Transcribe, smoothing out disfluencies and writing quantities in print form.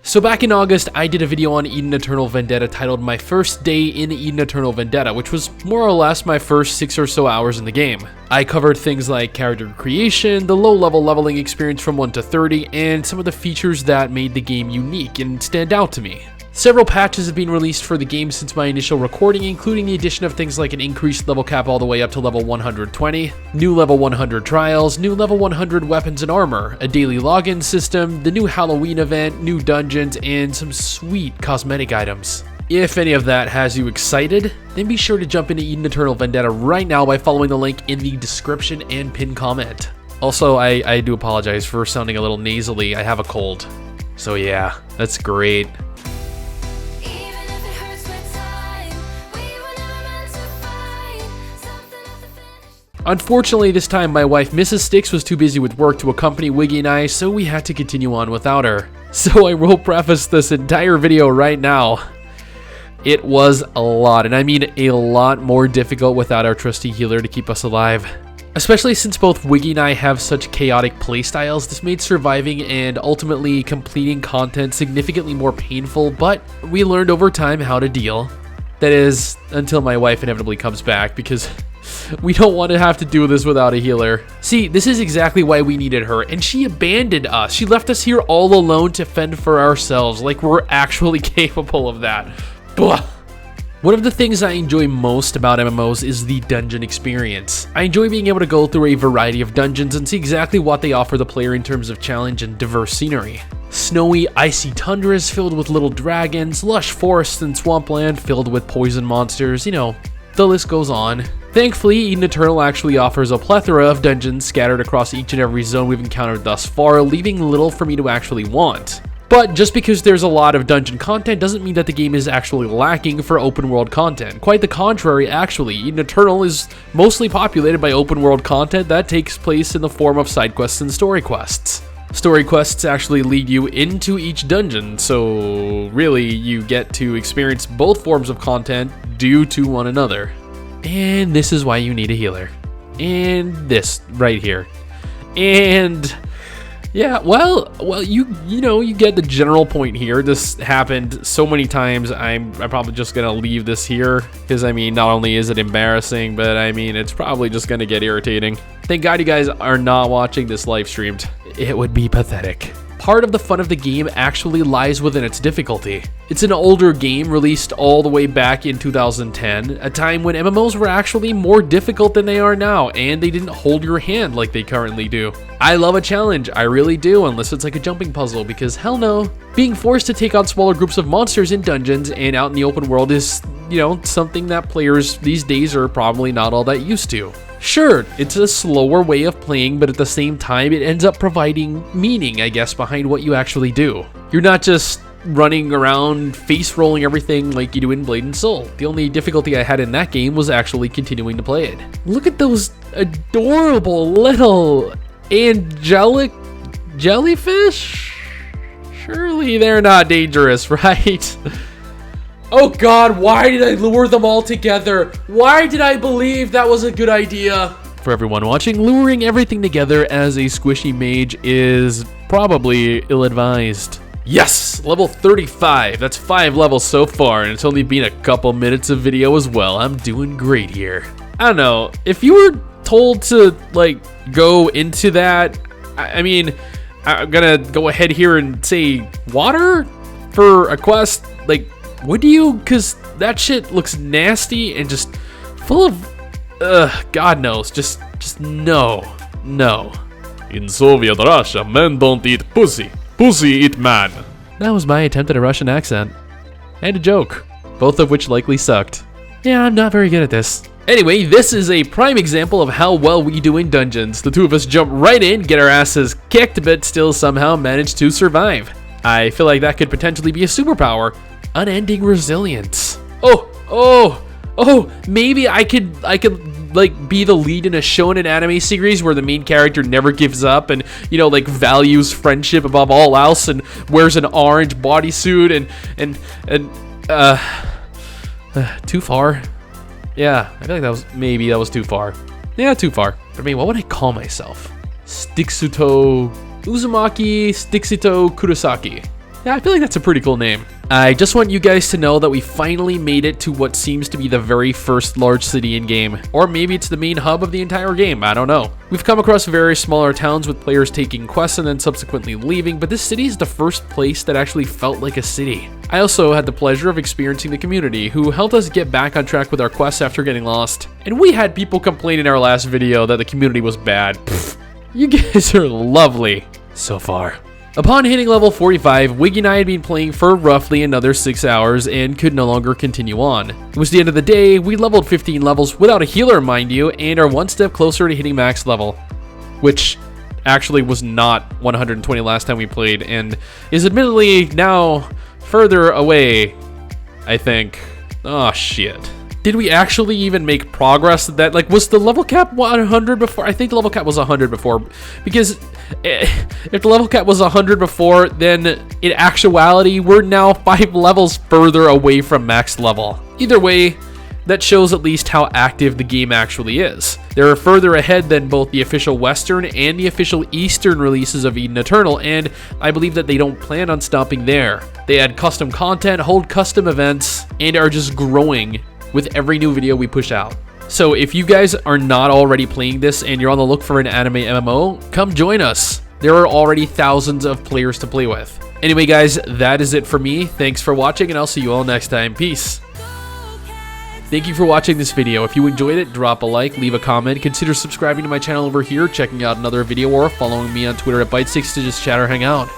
So back in August, I did a video on Eden Eternal Vendetta titled My First Day in Eden Eternal Vendetta, which was more or less my first 6 or so hours in the game. I covered things like character creation, the low-level leveling experience from 1 to 30, and some of the features that made the game unique and stand out to me. Several patches have been released for the game since my initial recording, including the addition of things like an increased level cap all the way up to level 120, new level 100 trials, new level 100 weapons and armor, a daily login system, the new Halloween event, new dungeons, and some sweet cosmetic items. If any of that has you excited, then be sure to jump into Eden Eternal Vendetta right now by following the link in the description and pinned comment. Also, I do apologize for sounding a little nasally. I have a cold. So yeah, that's great. Unfortunately, this time my wife Mrs. STIX was too busy with work to accompany Wiggy and I, so we had to continue on without her. So I will preface this entire video right now. It was a lot, and I mean a lot more difficult without our trusty healer to keep us alive. Especially since both Wiggy and I have such chaotic playstyles, this made surviving and ultimately completing content significantly more painful, but we learned over time how to deal. That is, until my wife inevitably comes back, because we don't want to have to do this without a healer. See, this is exactly why we needed her, and she abandoned us. She left us here all alone to fend for ourselves, like we're actually capable of that. Blah. One of the things I enjoy most about MMOs is the dungeon experience. I enjoy being able to go through a variety of dungeons and see exactly what they offer the player in terms of challenge and diverse scenery. Snowy, icy tundras filled with little dragons, lush forests and swampland filled with poison monsters, you know, the list goes on. Thankfully, Eden Eternal actually offers a plethora of dungeons scattered across each and every zone we've encountered thus far, leaving little for me to actually want. But just because there's a lot of dungeon content doesn't mean that the game is actually lacking for open world content. Quite the contrary, actually. Eden Eternal is mostly populated by open world content that takes place in the form of side quests and story quests. Story quests actually lead you into each dungeon, so really you get to experience both forms of content due to one another. And this is why you need a healer. And this right here. And yeah, well, you know, you get the general point here. This happened so many times. I'm probably just gonna leave this here because I mean, not only is it embarrassing, but I mean, it's probably just gonna get irritating. Thank God you guys are not watching this live streamed. It would be pathetic. Part of the fun of the game actually lies within its difficulty. It's an older game released all the way back in 2010, a time when MMOs were actually more difficult than they are now, and they didn't hold your hand like they currently do. I love a challenge, I really do, unless it's like a jumping puzzle, because hell no. Being forced to take on smaller groups of monsters in dungeons and out in the open world is, you know, something that players these days are probably not all that used to. Sure, it's a slower way of playing, but at the same time, it ends up providing meaning, I guess, behind what you actually do. You're not just running around face rolling everything like you do in Blade and Soul. The only difficulty I had in that game was actually continuing to play it. Look at those adorable little angelic jellyfish? Surely they're not dangerous, right? Oh God, why did I lure them all together? Why did I believe that was a good idea? For everyone watching, luring everything together as a squishy mage is probably ill-advised. Yes, level 35. That's 5 levels so far, and it's only been a couple minutes of video as well. I'm doing great here. I don't know, if you were told to, like, go into that, I mean, I'm gonna go ahead here and say water for a quest, like, would you? Because that shit looks nasty and just full of, God knows, just no. In Soviet Russia, men don't eat pussy. Pussy eat man. That was my attempt at a Russian accent. And a joke, both of which likely sucked. Yeah, I'm not very good at this. Anyway, this is a prime example of how well we do in dungeons. The two of us jump right in, get our asses kicked, but still somehow manage to survive. I feel like that could potentially be a superpower. Unending resilience. Oh, maybe I could like be the lead in a shonen anime series where the main character never gives up and, you know, like values friendship above all else and wears an orange bodysuit and too far. Yeah, I feel like that was too far. Yeah, too far. But I mean, what would I call myself? Stixuto Uzumaki Stixito Kurosaki. Yeah, I feel like that's a pretty cool name. I just want you guys to know that we finally made it to what seems to be the very first large city in game. Or maybe it's the main hub of the entire game, I don't know. We've come across various smaller towns with players taking quests and then subsequently leaving, but this city is the first place that actually felt like a city. I also had the pleasure of experiencing the community, who helped us get back on track with our quests after getting lost. And we had people complain in our last video that the community was bad. Pfft, you guys are lovely so far. Upon hitting level 45, Wiggy and I had been playing for roughly another 6 hours and could no longer continue on. It was the end of the day, we leveled 15 levels without a healer, mind you, and are one step closer to hitting max level, which actually was not 120 last time we played, and is admittedly now further away, I think. Oh shit. Did we actually even make progress? That, like, was the level cap 100 before? I think the level cap was 100 before, because if the level cap was 100 before, then in actuality, we're now 5 levels further away from max level. Either way, that shows at least how active the game actually is. They're further ahead than both the official Western and the official Eastern releases of Eden Eternal, and I believe that they don't plan on stopping there. They add custom content, hold custom events, and are just growing with every new video we push out. So if you guys are not already playing this and you're on the look for an anime MMO, come join us. There are already thousands of players to play with. Anyway guys, that is it for me. Thanks for watching, and I'll see you all next time. Peace. Thank you for watching this video. If you enjoyed it, drop a like, leave a comment, consider subscribing to my channel over here, checking out another video, or following me on Twitter at STIX to just chat or hang out.